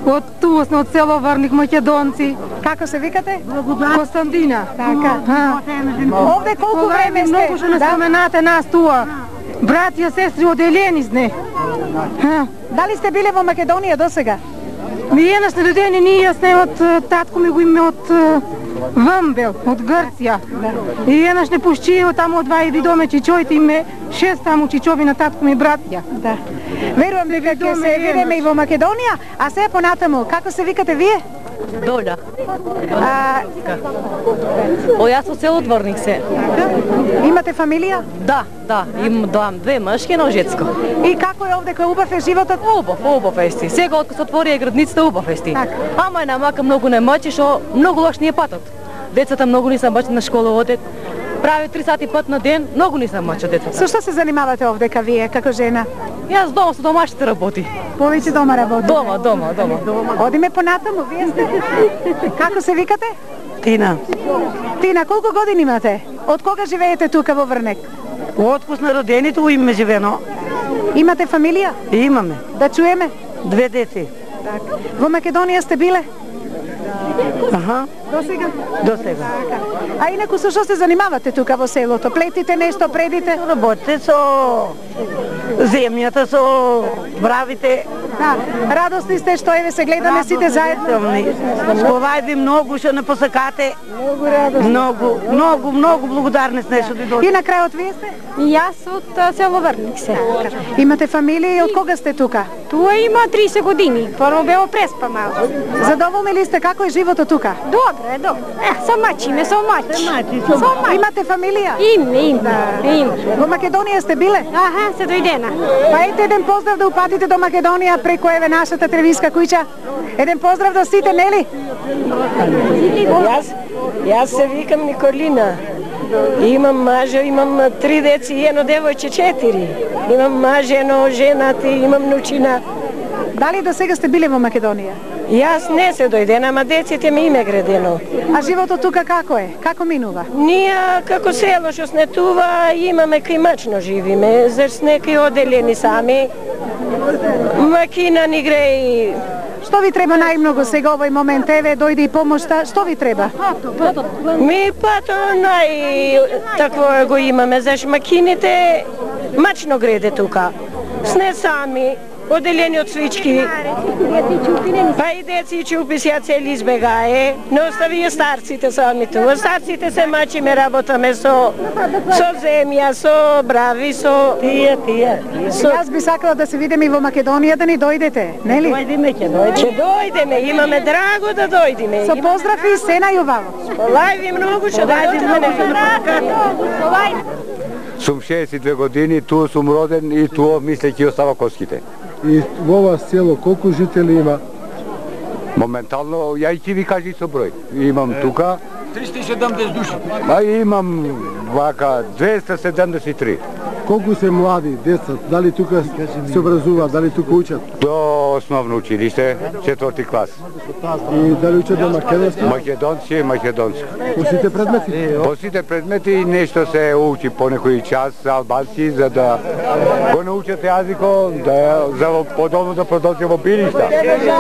од тука сме од село Врник, македонци. Како се викате? Константина. Така. Овде колку време сте? Многу што не споменате нас туа. Братја, сестри, оделени сме. Дали сте биле во Македонија досега? Ми еднаш на додени ние сме од татко ми го име од Вамбел, од Грција. И еднаш не пушчио таму од вајди доме чичоите име 6 таму чичови на татко ми братја. Да. Верувам дека ќе се видиме и во Македонија, а сега понатаму, како се викате вие? Доля. Јас од село Дворник се. Имате фамилија? Да, имам 2 мъжки, едно женско. И како е овде, кој убав е животот? Убав ести. Сега откако се отвори градницата, убав ести. Ама една мака многу не мачи, што многу лош ни е патот. Децата многу не се мачат на школа одат. прави 3 сати пат на ден, многу не се мачат децата. Со што се занимавате овдека вие како жена? Јас дома со домашните работи. Повеќе дома работите? Дома. Одиме понатаму, вие сте? Како се викате? Тина. Тина, колку години имате? Од кога живеете тука во Врнек? Откој на родените у име живено. Имате фамилија? Имаме. Да чуеме? 2 дети. Так. Во Македонија сте биле? Аха. До сега? До сега. А инаку со што се занимавате тука во селото? Плетите нешто, предите? Работите со земјата, со бравите. Да. Радосни сте што еве се гледаме сите заедно. Сповајди многу што не посакате. Многу радостно. Многу благодарни сме што дојдете. И на крајот вие сте? Јас од село Врник се. Имате фамилија и од кога сте тука? Туа има 30 години. Прво бео преспа малку. Задоволни ли сте како е животот тука? Добре, добре. Со мачиме, со мачи. Имате фамилија? Има. Во Македонија сте биле? Аха, се дојдена. Па ете еден поздрав да упатите до Македонија преку еве нашата телевизиска куќа. Еден поздрав до сите, нели? Јас се викам Николина. Имам маже, имам 3 деци и едно девојче 4. Имам маже, едно женати, имам нучина. Дали до сега сте биле во Македонија? Јас не се дојдена, ама деците ми име градено. А животот тука како е? Како минува? Ние како село што снетува имаме климачно живиме, зар сме кај оделени сами. Макина ни греј. Што ви треба најмногу сега овој момент? Еве дојде и помошта. Што ви треба? Ми пато такво го имаме, заш макините мачно греде тука. Сне сами. Оделени од свички. Па и деци и чупи сега цели избегае. Не остави и старците сами тука. Старците се мачиме, работаме со земја, со брави, со тие. Јас би сакала да се видиме и во Македонија да ни дојдете, нели? Ќе дојдеме, имаме драго да дојдеме. Со поздрави и Сена Јувало. Лајви многу ќе дојдеме. Сум 62 години, туo сум роден и туo мисле ќе остава Коските. И во ова село колку жители има? Моментално, ја и ќе ви кажи со број. Имам тука 370 души. А имам вака 273. Колку се млади деца? Дали тука се образуваат, дали тука учат? До основно училиште, 4-ти клас. И дали учат на македонски? Македонски. По сите предмети? По сите предмети нешто се учи по некој час албански, за да го научат јазикот, за подобно да продолжи во билишта,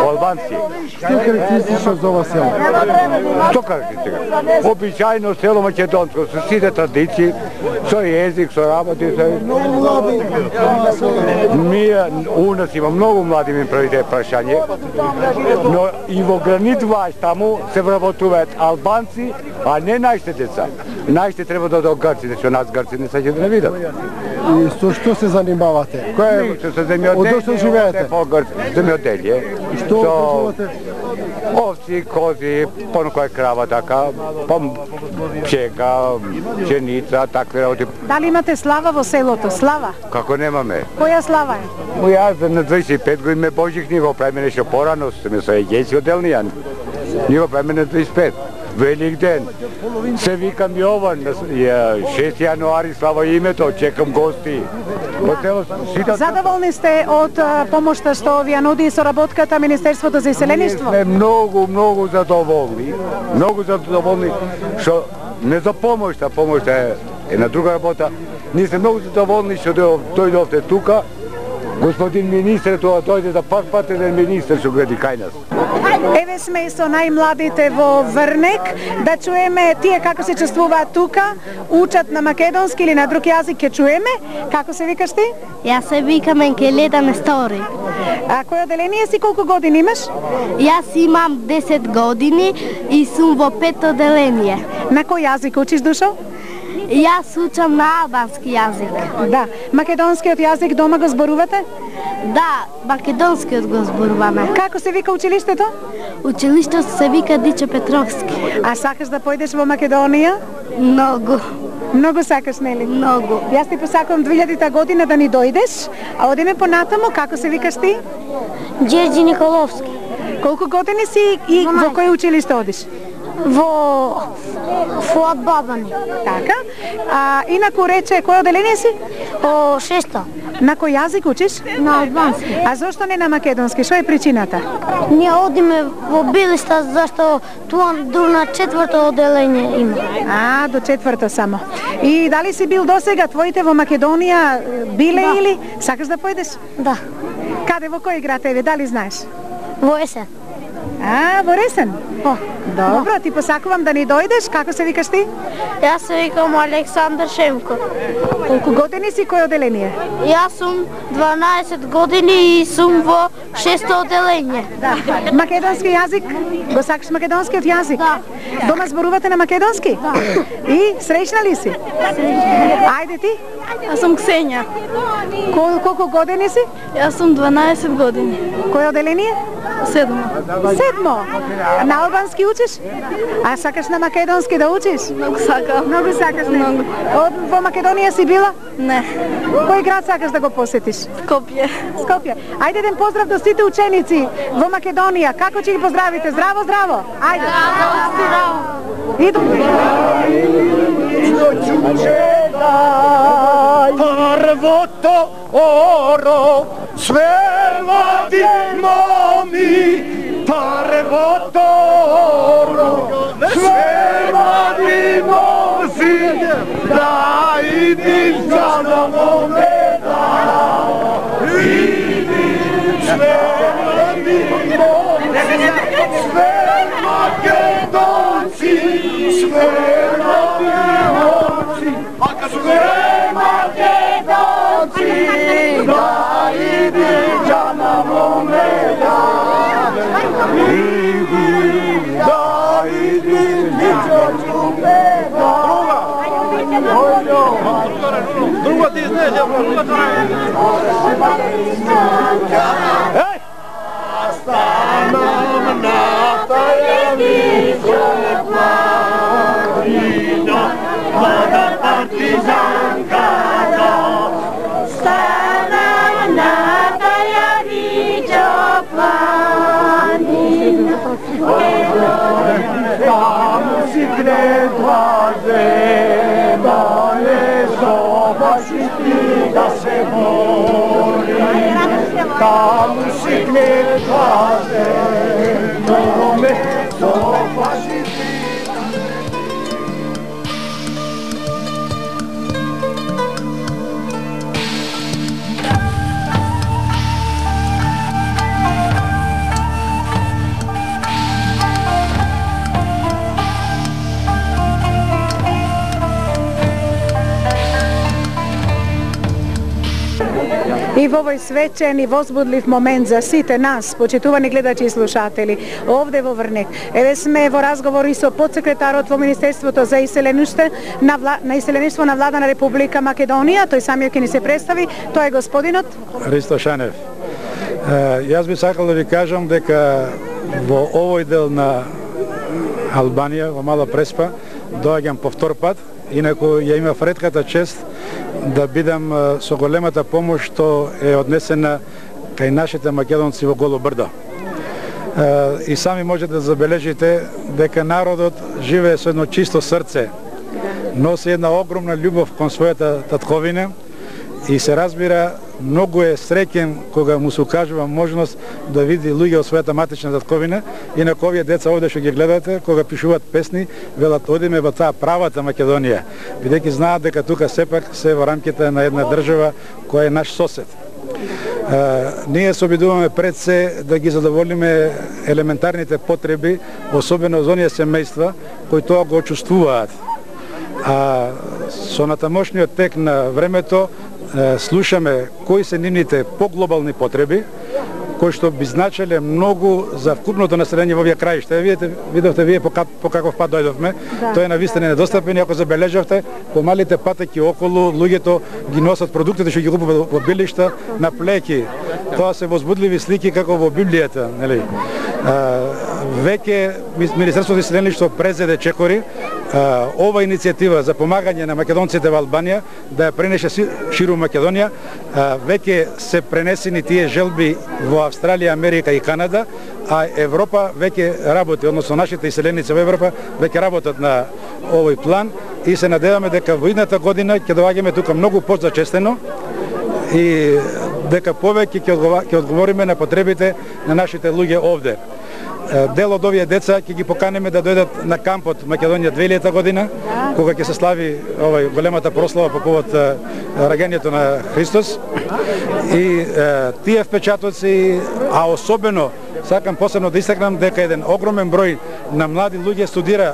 албански. Што е карактеристично за ова село? Што карактеристично? Обичајно село македонско, со сите традиции, со језик, со работи, со... У нас има многу млади, ми правите прашање, но и во гранит Вајш таму се вработуваат албанци, а не најште деца. Најште треба да до грците, што нас грци не саќе да не видат. И со што се занимавате? Ништо, со земјоделие. Од што живеете? Земјоделие. И што образувате? Овци, кози, понекоја крава така, пчека, пшеница, такви работи. Дали имате слава во селото? Слава? Како немаме? Која слава е? Јас на 25 години ме божих, ние го правиме нешто порано, сме со егејци оделнија. Ние го правиме на 25. Велик ден. Се викам Јован, 6 јануари, слава името, чекам гости. Задоволни сте од помошта што ви ја нуди соработката Министерството за иселеништво? Ние сме многу задоволни. Многу задоволни, што не за помошта, помошта е на друга работа. Ние сме многу задоволни што дојдовте тука. Господин министр, тоа дојде за прв пат еден министр што гледи кај нас. Еве сме со најмладите во Врнек, да чуеме тие како се чувствуваат тука, учат на македонски или на друг јазик, ќе чуеме. Како се викаш ти? Јас се викам Енкелета Нестори. А кој оделение си, колку години имаш? Јас имам 10 години и сум во 5 оделение. На кој јазик учиш, Душо? Јас учам на албански јазик. Да. Македонскиот јазик дома го зборувате? Да, македонскиот го зборуваме. Како се вика училиштето? Училиштето се вика Диче Петровски. А сакаш да појдеш во Македонија? Многу. Многу сакаш, нели? Многу. Јас ти посакувам 2000-та година да ни дојдеш, а одиме понатаму, како се викаш ти? Ѓерѓи Николовски. Колку години си и во кој училиште одиш? Во Фуат Бабани. Така. Инаку рече, кој оделение си? О, 6-то. На кој јазик учиш? На албански. А зошто не на македонски? Што е причината? Ние одиме во Билиста, зашто туа на 4-то оделение има. До 4-то само. И дали си бил досега? Твоите во Македонија биле или? Сакаш да појдеш? Да. Каде, во кој град еве, дали знаеш? Во Есен. Во Ресен? Добро, ти посакувам да ни дојдеш. Како се викаш ти? Јас се викам Александар Шемко. Колку години си, кој оделение? Јас сум 12 години и сум во 6-то оделение. Македонски јазик? Го сакаш македонскиот јазик? Да. Дома зборувате на македонски? Да. И среќна ли си? Ајде ти? Јас сум Ксенија. Колку години си? Јас сум 12 години. Кој оделение? 7. 7. На албански учиш? А сакаш на македонски да учиш? Многу сакам. Многу сакаш, не? Во Македонија си била? Не. Кој град сакаш да го посетиш? Скопје. Скопје. Ајде еден поздрав до сите ученици во Македонија. Како ќе ги поздравите? Здраво, здраво. Ајде. Здраво. Иду. Првото оро свевади моми, првото оро свевади моми, да иди за момента, иди свевади моми, све македонци, свевади моми, све македонци, да иди за момента, да иди за момента. Друга ти знаеш, друга Станам на тајавича планина, млада партизанка, станам на тајавича планина, таму си гледва земја, со фашисти да се бори. Таму си гледва земја, со фашисти. И во овој свечен и возбудлив момент за сите нас, почитувани гледачи и слушатели, овде во Врнек. Еве сме во разговори со подсекретарот во Министерството за иселеништво на влада на Република Македонија. Тој самиот ќе ни се представи. Тој е господинот Ристо Шанев. Јас би сакал да ви кажам дека во овој дел на Албанија, во Мала Преспа, доаѓам по втор пат, инаку ја имав ретката чест да бидам со големата помош што е однесена кај нашите македонци во Голо брдо. И сами можете да забележите дека народот живее со едно чисто срце, носи една огромна љубов кон својата татковина и се разбира, многу е среќен кога му се укажува можност да види луѓе од својата матична татковина. Инаку овие деца овде што ги гледате, кога пишуваат песни, велат одиме во таа правата Македонија, бидејќи знаат дека тука сепак се во рамките на една држава која е наш сосед. Ние се обидуваме пред се да ги задоволиме елементарните потреби, особено за оние семејства кои тоа го чувствуваат. А со натамошниот тек на времето слушаме кои се нивните поглобални потреби, кои што би значеле многу за вкупното население во овие краишта. Видовте вие по каков пат дојдовме, тој е навистина недостапен, ако забележавте, по малите патеки околу луѓето ги носат продуктите што ги купуваат во билишта на плеки. Тоа се возбудливи слики како во Библијата, нели? Веќе Министерството за иселеништво презеде чекори ова иницијатива за помагање на македонците во Албанија да ја пренесе ширум Македонија. Веќе се пренесени тие желби во Австралија, Америка и Канада, а Европа веќе работи, односно нашите иселеници во Европа веќе работат на овој план и се надеваме дека во идната година ќе доаѓаме тука многу позачестено и дека повеќе ќе одговориме на потребите на нашите луѓе овде. Дел од овие деца ќе ги поканеме да дојдат на кампот Македонија 2000 година, кога ќе се слави големата прослава по повод раѓањето на Христос. И тие впечатоци, а особено сакам посебно да истакнам дека еден огромен број на млади луѓе студира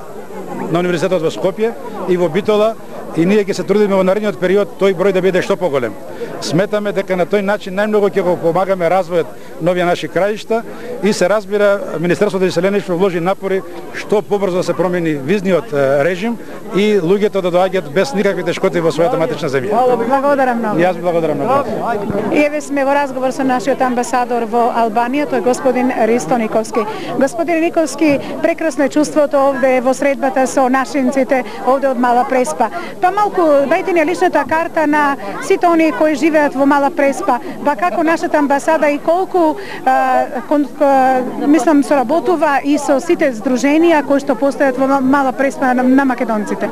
на Универзитетот во Скопје и во Битола, и ние ќе се трудиме во наредниот период тој број да биде што поголем. Сметаме дека на тој начин најмногу ќе го помагаме развојот на овие наши краишта и се разбира Министерството за иселеништво вложи напори што побрзо да се промени визниот режим и луѓето да доаѓаат без никакви тешкоти во својата матична земја. Благодарам многу. И јас благодарам многу. И еве сме во разговор со нашиот амбасадор во Албанија, тој господин Ристо Николски. Господин Николски, прекрасно е чувството овде во средбата со нашинците овде од Мала Преспа. Па малку дајте ни личната карта на сите оние кои живеат во Мала Преспа, па како нашата амбасада и колку мислам соработува и со сите здруженија кои што постојат во Мала Преспа на македонците.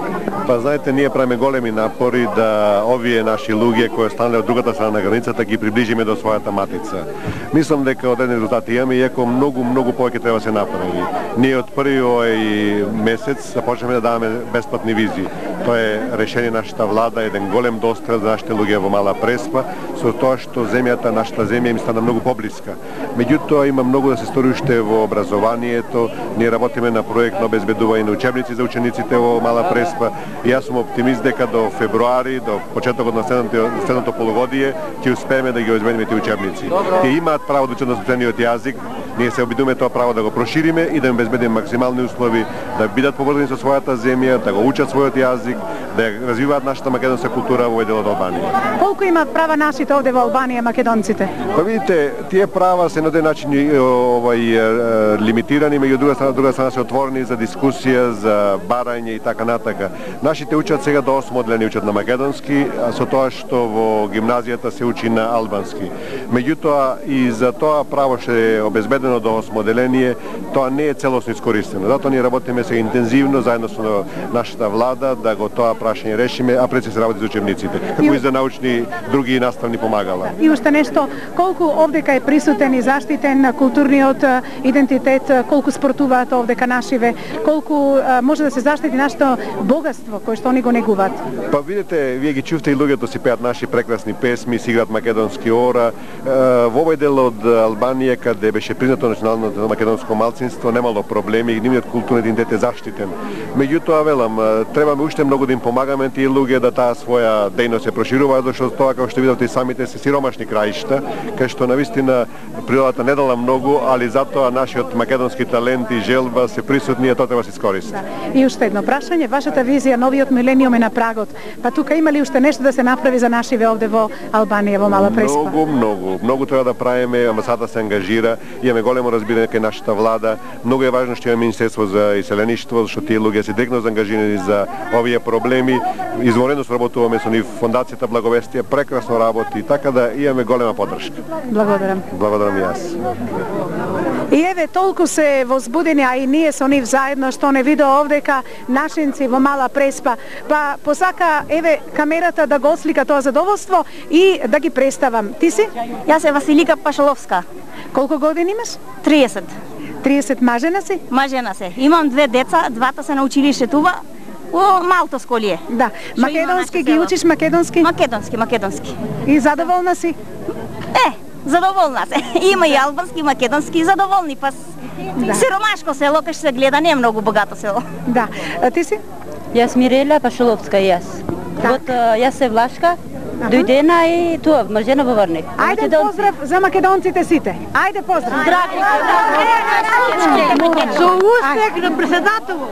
Па знаете, ние правиме големи напори да овие наши луѓе кои останале од другата страна на границата ги приближиме до својата матица. Мислам дека одредени резултати имаме, иако многу повеќе треба да се направи. Ние од први овој месец започнеме да даваме бесплатни визи. Тоа е решение нашата влада, еден голем дострел за нашите луѓе во Мала Преспа, со тоа што земјата, нашата земја им стана многу поблиска. Меѓутоа има многу да се стори уште во образованието. Ние работиме на проект на обезбедување на учебници за учениците во Мала Преспа. И јас сум оптимист дека до февруари, до почетокот на следното полугодие, ќе успееме да ги обезбедиме тие учебници. Тие имаат право да учат на собствениот јазик. Ние се обидуваме тоа право да го прошириме и да им обезбедиме максимални услови, да бидат поврзани со својата земја, да го учат својот јазик, да ја развиваат нашата македонска култура во овој дел од Албанија. Колку имаат права нашите овде во Албанија македонците? Па видите, тие права се на тој начин лимитирани, меѓу друга страна се отворени за дискусија, за барање и така натака. Нашите учат сега до 8 одделени учат на македонски, а со тоа што во гимназијата се учи на албански. Меѓутоа и за тоа право што е обезбедено до 8 одделение, тоа не е целосно искористено. Затоа ние работиме се интензивно заедно со нашата влада да го тоа прашање решиме, а пред се работи за учебниците, како и за научни други наставни помагала. И уште нешто, колку овдека е присутен и заштитен културниот идентитет, колку спортуваат овдека нашиве, колку може да се заштити нашето богатство кое што они го негуваат. Па видите, вие ги чувате и луѓето си пеат наши прекрасни песми, си играат македонски ора. Во овој дел од Албанија каде беше признато националното македонско малцинство, немало проблеми и нивниот културен идентитет е заштитен. Меѓутоа велам, требаме уште многу да им помагаме тие луѓе да таа своја дејност се проширува, зашто тоа како што видовте и самите се сиромашни краишта, кај што навистина природата не дала многу, али затоа нашиот македонски талент и желба се присутни и тоа треба да се искористи. И уште едно прашање, вашата визија, новиот милениум е на прагот. Па тука има ли уште нешто да се направи за нашиве овде во Албанија, во Мала Преспа? Многу треба да правиме, амбасада се ангажира, имаме големо разбирање кај нашата влада. Многу е важно што имаме Министерство за иселеништво, зашто тие луѓе се директно заангажирани за овие проблеми. Изворено сработуваме со нив, фондацијата Благовестие прекрасно работи, така да имаме голема поддршка. Благодарам. Благодарам и јас. И еве толку се возбудени, а и ние со нив заедно што не видо овдека нашинци во Мала Преспа. Па посака еве камерата да го ослика тоа задоволство и да ги представам. Ти си? Јас е Василика Пашаловска. Колку години имаш? 30. 30, мажена си? Мажена се. Имам 2 деца, двата се на училиште тука. О, малто сколие. Да. Македонски ги учиш, македонски? Македонски. И задоволна си? Задоволна се. Има и албански, македонски, задоволни, па сиромашко село, кај се гледа, не е многу богато село. Да. А ти си? Јас Мирела Пашаловска и јас. Вот јас се Влашка, дојдена и тоа, мажена во Варник. Ајде поздрав за македонците сите. Ајде поздрав. Здрави. Со успех на председателот.